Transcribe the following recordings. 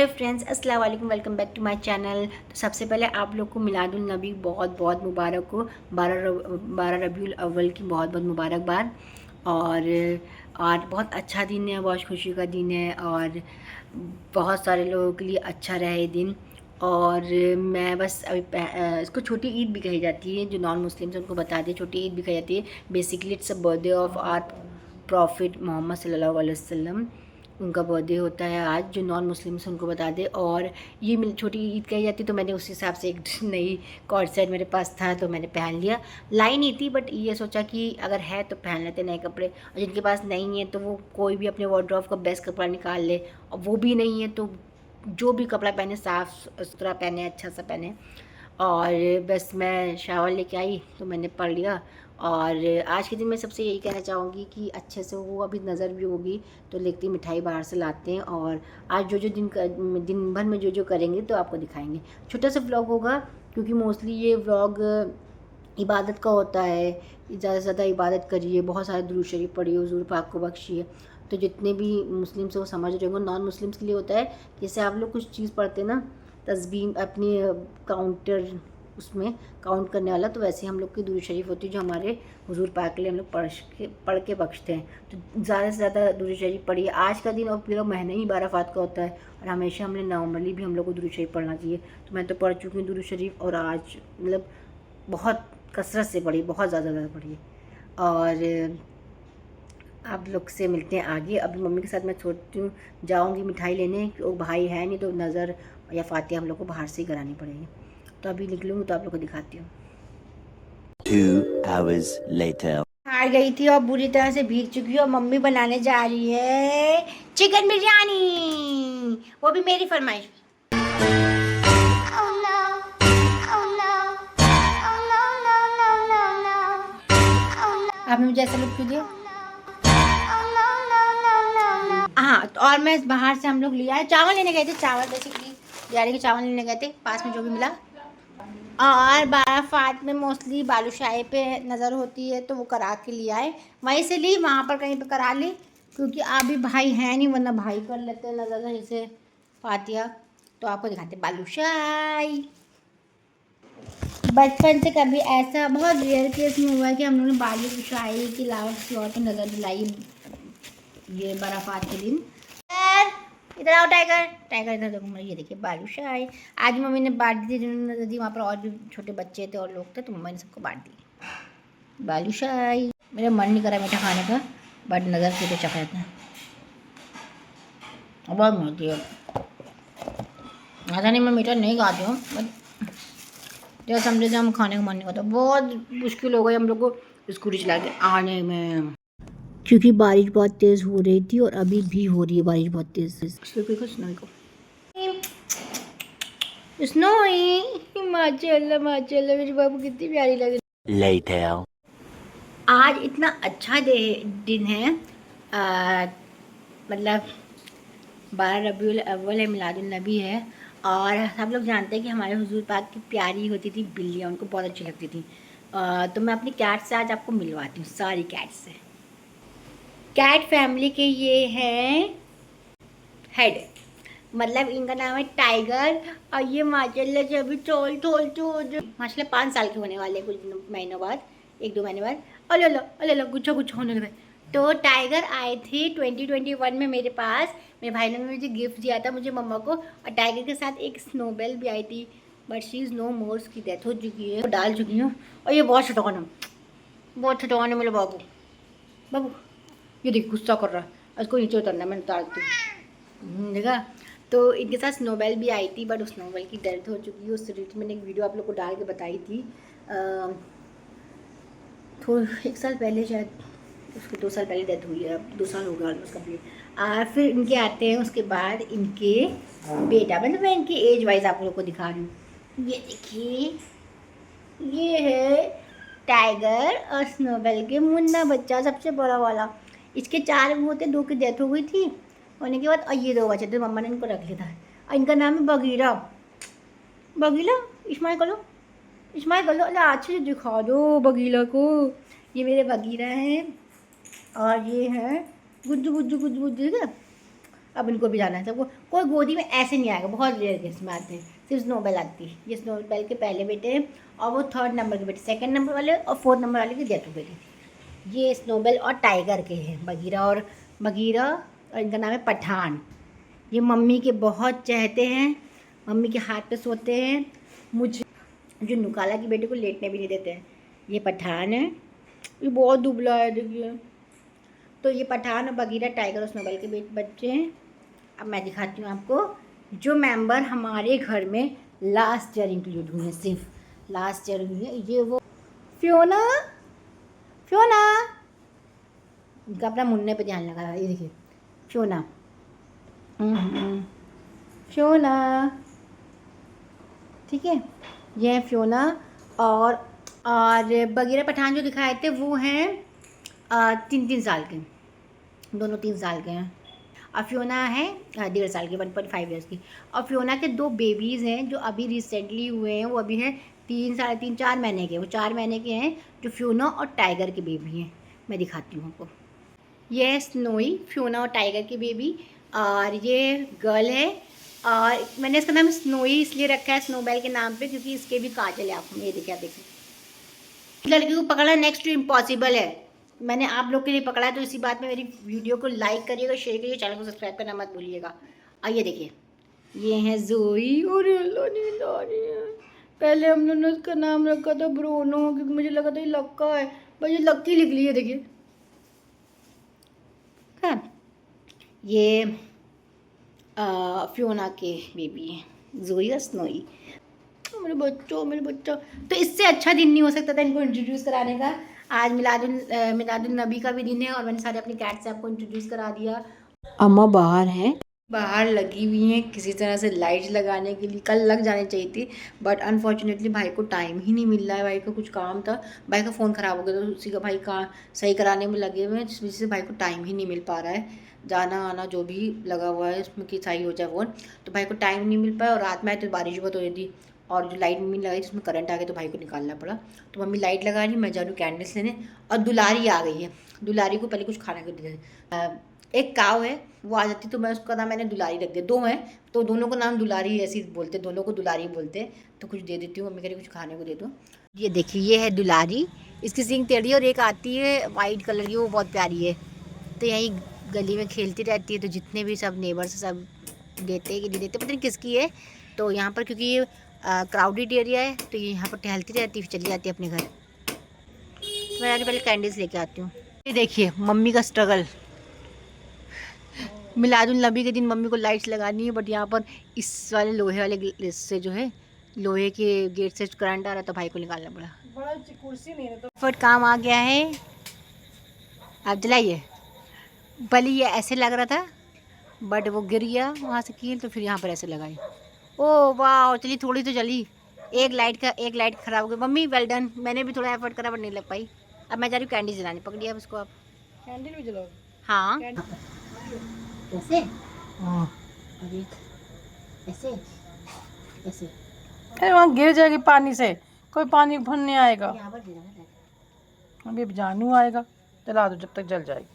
Hello friends, अस्सलाम वालेकुम। Welcome back to my channel. तो सबसे पहले आप लोग को मिलादुल नबी बहुत बहुत मुबारक हो। 12 रबीउल अव्वल की बहुत बहुत मुबारकबाद। और बहुत अच्छा दिन है, बहुत खुशी का दिन है और बहुत सारे लोगों के लिए अच्छा रहे दिन। और मैं बस अभी इसको छोटी ईद भी कही जाती है, जो नॉन मुस्लिम्स उनको बता दें, छोटी ईद भी कही जाती है। Basically it's a birthday of our prophet Mohammad सल्लल्लाहु अलैहि वसल्लम। उनका बर्थडे होता है आज, जो नॉन मुस्लिम्स उनको बता दें। और ये छोटी ईद कही जाती, तो मैंने उस हिसाब से एक नई कॉर्ड सेट मेरे पास था तो मैंने पहन लिया। लाई नहीं थी बट ये सोचा कि अगर है तो पहन लेते नए कपड़े, और जिनके पास नहीं है तो वो कोई भी अपने वार्डरोब का बेस्ट कपड़ा निकाल ले, और वो भी नहीं है तो जो भी कपड़ा पहने साफ़ सुथरा पहने, अच्छा सा पहने। और बस मैं शावर लेके आई तो मैंने पढ़ लिया। और आज के दिन मैं सबसे यही कहना चाहूँगी कि अच्छे से वो अभी नज़र भी होगी तो लेती मिठाई बाहर से लाते हैं। और आज जो दिन भर में जो करेंगे तो आपको दिखाएंगे। छोटा सा व्लॉग होगा क्योंकि मोस्टली ये व्लॉग इबादत का होता है। ज़्यादा से ज़्यादा इबादत करिए, बहुत सारे दुरूद शरीफ पढ़िए, हुजूर पाक को बख्शिए। तो जितने भी मुस्लिम्स वो समझ रहे होंगे, नॉन मुस्लिम्स के लिए होता है जैसे आप लोग कुछ चीज़ पढ़ते ना, तस्बीह अपनी काउंटर उसमें काउंट करने वाला, तो वैसे हम लोग की दुरूद शरीफ होती है जो हमारे हुजूर पाक के लिए हम लोग पढ़ के बख्शते हैं। तो ज़्यादा से ज़्यादा दुरूद शरीफ पढ़िए। आज का दिन और पूरा महीना ही 12 अरफात का होता है और हमेशा हमने नॉर्मली भी हम लोग को दुरूद शरीफ पढ़ना चाहिए। तो मैं तो पढ़ चुकी हूँ दुरूद शरीफ, और आज मतलब बहुत कसरत से पढ़ी, बहुत ज़्यादा पढ़ी। और आप लोग से मिलते हैं आगे। अभी मम्मी के साथ मैं सोचती हूँ जाऊँगी मिठाई लेने, वो भाई है नहीं तो नज़र या फातिहा हम लोग को बाहर से ही करानी पड़ेगी। तो अभी निकलूँगी तो आप लोग को दिखाती हूँ। 2 hours later. हार गई थी और बुरी तरह से भीग चुकी हूँ और मम्मी बनाने जा रही है चिकन बिरयानी, वो भी मेरी फरमाइश। आपने मुझे ऐसा लुक क्यों दिया? हाँ, तो और मैं बाहर से हम लोग लिया है, चावल लेने गए थे, चावल बेसिकली बिरयानी के चावल लेने गए थे, पास में जो भी मिला। और बाराफात में मोस्टली बालूशाही पे नज़र होती है तो वो करा के लिया है, वहीं से ली, वहाँ पर कहीं पे करा ली क्योंकि अभी भाई है नहीं, वरना भाई कर लेते हैं नज़र सही से फातिहा। तो आपको दिखाते बालूशाही। बचपन से कभी ऐसा बहुत रेयर केस में हुआ है कि हम लोगों ने बालूशाही की अलावा किसी और को नज़र दिलाई ये बाराफात के दिन। इधर आओ टाइगर, टाइगर इधर देखो। ये देखिए बालूशाही आज मम्मी ने बांट दी, जिन्होंने दी वहाँ पर और भी छोटे बच्चे थे और लोग थे तो मम्मी ने सबको बांट दी बालूशाही। मेरा मन नहीं करा मीठा खाने का बट नज़र से तो चख लेते हैं, बहुत मज़े है। ऐसा नहीं मैं मीठा नहीं खाती हूँ बट जैसे समझे हम खाने का मन नहीं करता। बहुत मुश्किल हो गई हम लोग को स्कूटी चला के आने में क्योंकि बारिश बहुत तेज़ हो रही थी और अभी भी हो रही है बारिश बहुत तेज़। स्नोई माशाल्लाह माशाल्लाह, मेरी बाबू कितनी प्यारी लग रही। Later. आज इतना अच्छा दिन है, मतलब 12 रबीउल अव्वल है, मिलादुल नबी है। और सब लोग जानते हैं कि हमारे हुजूर पाक की प्यारी होती थी बिल्लियाँ, उनको बहुत अच्छी लगती थी। तो मैं अपनी कैट से आज आपको मिलवाती हूँ, सारी कैट से। कैट फैमिली के ये हैं हेड, मतलब इनका नाम है टाइगर। और ये माशाल्लाह से अभी चोल चोल चोल माशाल्लाह 5 साल के होने वाले कुछ महीनों बाद, 1-2 महीने बाद। अल्लाह गुच्छा गुच्छा होने लगा। तो टाइगर आए थे 2021 में मेरे पास, मेरे भाई ने मुझे गिफ्ट दिया था मुझे मम्मा को। और टाइगर के साथ एक स्नोबेल भी आई थी बट शी इज़ नो मोर, उसकी डेथ हो चुकी है, डाल चुकी हूँ। और ये बहुत छटौन है मेरे बाबू। बाबू ये देखिए गुस्सा कर रहा है, उसको नीचे उतरना है, मैंने उतार दी देखा। तो इनके साथ स्नोबेल भी आई थी बट उस स्नोबेल की डेथ हो चुकी है। उस रिलेटेड मैंने एक वीडियो आप लोग को डाल के बताई थी थोड़ा 1 साल पहले शायद, उसके 2 साल पहले डेथ हुई है, अब 2 साल हो गया ऑलमोस्ट कम्प्लीट। फिर इनके आते हैं उसके बाद इनके बेटा, मतलब मैं इनकी एज वाइज आप लोग को दिखा रही हूँ। ये देखिए ये है टाइगर और स्नोबेल के मुन्ना बच्चा, सबसे बड़ा वाला। इसके 4 होते, 2 की डेथ हो गई थी होने के बाद, और ये 2 बचे थे, मम्मा ने इनको रख लिया था। और इनका नाम है बगीरा। बगीला इस्माइल कर लो, इस्माइल कर लो, अरे अच्छे से दिखा दो बगीला को। ये मेरे बगीरा हैं और ये है गुज्जू गुज्जू गुज्जू गुज्जू, ठीक है। अब इनको भी जाना है सबको। कोई गोदी में ऐसे नहीं आएगा, बहुत रेयर केस में आते हैं, सिर्फ स्नोबेल आती है। ये स्नोबेल के पहले बेटे हैं और वो 3rd नंबर के बेटे, 2nd नंबर वाले और 4th नंबर वाले की डेथ हो गई थी। ये स्नोबेल और टाइगर के हैं, बगीरा और इनका नाम है पठान। ये मम्मी के बहुत चहते हैं, मम्मी के हाथ पे सोते हैं, मुझे जो नुकाला की बेटे को लेटने भी नहीं देते हैं। ये पठान है, ये बहुत दुबला है देखिए। तो ये पठान और बगीरा टाइगर और स्नोबेल के बच्चे हैं। अब मैं दिखाती हूँ आपको जो मेंबर हमारे घर में लास्ट ईयर इंक्लूड हुए हैं, सिर्फ लास्ट ईयर हुई है। ये वो फ्योना इनका अपना मुन्ने पे ध्यान लगा है। ये देखिए फ्योना ठीक है, ये है फ्योना। और बगीरा पठान जो दिखाए थे वो हैं 3 साल के, दोनों 3 साल के हैं। और फ्योना है 1.5 साल की, 1.5 ईयर्स की। और फ्योना के 2 बेबीज़ हैं जो अभी रिसेंटली हुए हैं, वो अभी हैं 3, साढ़े 3, 4 महीने के। वो 4 महीने के हैं जो फ्योना और टाइगर के बेबी हैं। मैं दिखाती हूँ आपको। ये है स्नोई, फ्योना और टाइगर की बेबी। और ये गर्ल है और मैंने इसका नाम स्नोई इसलिए रखा है स्नोबेल के नाम पे क्योंकि इसके भी काजल है आँखों में। ये देखिए, आप देखिए लड़की को पकड़ना नेक्स्ट टू इम्पॉसिबल है। मैंने आप लोग के लिए पकड़ा है, तो इसी बात में मेरी वीडियो को लाइक करिएगा, शेयर करिए, चैनल को सब्सक्राइब करना मत भूलिएगा। आइए देखिए, ये हैं जोई और नींद आ रही है। पहले हम लोगों ने उसका नाम रखा था ब्रोनो क्योंकि मुझे लगा था ये लक्का है, पर ये लक्की लिख ली है। देखिए हाँ, ये फ्योना के बेबी हैं जोई और स्नोई। मेरे बच्चों तो इससे अच्छा दिन नहीं हो सकता था इनको इंट्रोड्यूस कराने का। आज मिलादुल नबी का भी दिन है और मैंने सारे अपने कैट से आपको इंट्रोड्यूस करा दिया। अम्मा बाहर हैं, बाहर लगी हुई हैं किसी तरह से लाइट लगाने के लिए। कल लग जानी चाहिए थी बट अनफॉर्चुनेटली भाई को टाइम ही नहीं मिल रहा है। भाई का कुछ काम था, भाई का फ़ोन ख़राब हो गया तो उसी का भाई का सही कराने में लगे हुए हैं, जिस वजह से भाई को टाइम ही नहीं मिल पा रहा है। जाना आना जो भी लगा हुआ है उसमें कि सही हो जाए फ़ोन, तो भाई को टाइम नहीं मिल पाया। और रात में आए तो बारिश बहुत हो रही थी और जो लाइट मम्मी लगाई जिसमें करंट आ गया तो भाई को निकालना पड़ा। तो मम्मी लाइट लगा रही, मैं जा रही हूँ कैंडल्स लेने। और दुलारी आ गई है, दुलारी को पहले कुछ खाना को दे। एक काव है वो आ जाती तो मैं उसका नाम मैंने दुलारी रख दिया। 2 हैं तो दोनों को नाम दुलारी ऐसे ही बोलते, दोनों को दुलारी बोलते। तो कुछ दे देती हूँ, मम्मी कह रही कुछ खाने को दे दो। ये देखिए, ये है दुलारी, इसकी सींग टेढ़ी है और एक आती है वाइट कलर की, वो बहुत प्यारी है। तो यहीं गली में खेलती रहती है, तो जितने भी सब नेबर्स सब देते कि नहीं देते पता नहीं किसकी है। तो यहाँ पर क्योंकि ये क्राउडेड एरिया है तो ये यहाँ पर टहलती रहती है, फिर चली जाती है अपने घर। तो मैं पहले कैंडल्स लेके आती हूँ। ये देखिए मम्मी का स्ट्रगल। मिलादुल नबी के दिन मम्मी को लाइट्स लगानी है बट यहाँ पर इस वाले लोहे वाले से जो है लोहे के गेट से करंट आ रहा तो भाई को निकालना पड़ा। बड़ा कुर्सी नहीं है तो फट काम आ गया है। आप जलाइए। भले ये ऐसे लग रहा था बट वो गिर गया वहाँ से कील, तो फिर यहाँ पर ऐसे लगाई। ओ वाह, चली थोड़ी तो जली। एक लाइट ख़राब हो गई। मम्मी वेल डन, मैंने भी थोड़ा एफर्ट करा बट नहीं लग पाई। अब मैं जा रही हूँ कैंडल जलाने। पकड़िए अब उसको। आप कैंडल भी जलाओ? हाँ कैसे? ऐसे ऐसे। अरे वहाँ गिर जाएगी पानी से, कोई पानी भरने आएगा। अभी जानू आएगा, जला दो जब तक जल जाएगी।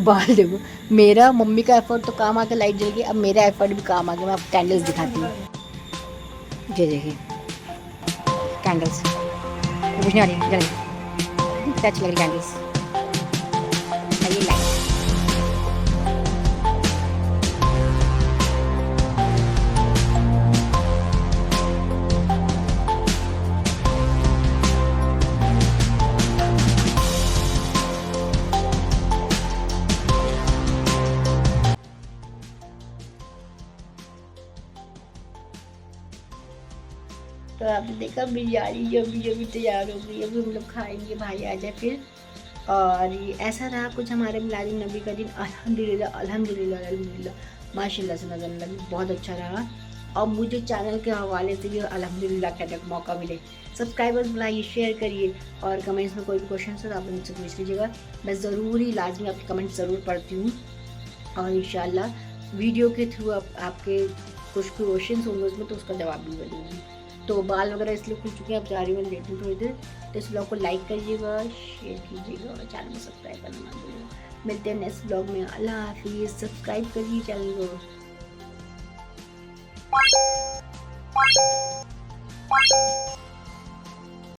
बाल देखो, मेरा मम्मी का एफर्ट तो काम आ गया, लाइट जल गई। अब मेरा एफर्ट भी काम आ गया। मैं अब कैंडल्स दिखाती हूँ। ये देखिए कैंडल्स, कुछ नहीं आ रही, जल गई। अच्छी लग रही कैंडल्स। ये लाइट तो आपने देखा बिरयानी जब तैयार हो गई। अभी हम लोग खाएंगे, भाई आ जाए फिर। और ऐसा रहा कुछ हमारे मिलादुल नबी का दिन। अल्हम्दुलिल्लाह माशाल्लाह से नज़र लगी, बहुत अच्छा रहा। और मुझे चैनल के हवाले से भी अल्हम्दुलिल्लाह कहने का मौका मिले। सब्सक्राइबर्स बनाइए, शेयर करिए और कमेंट्स में कोई भी क्वेश्चन है तो आप मुझसे पूछ लीजिएगा। मैं ज़रूर ही लाजमी आपके कमेंट ज़रूर पढ़ती हूँ और इंशाल्लाह वीडियो के थ्रू आपके कुछ क्वेश्चन होंगे उसमें तो उसका जवाब भी दूँगी। तो बाल वगैरह इसलिए खुल चुके हैं, अब जा रही हूँ लेटी थोड़ी देर। तो इस ब्लॉग को लाइक करिएगा, शेयर कीजिएगा और चैनल को सब्सक्राइब करना मत भूलिएगा। मिलते हैं नेक्स्ट ब्लॉग में। अल्लाह हाफिज़। सब्सक्राइब करिए चैनल को।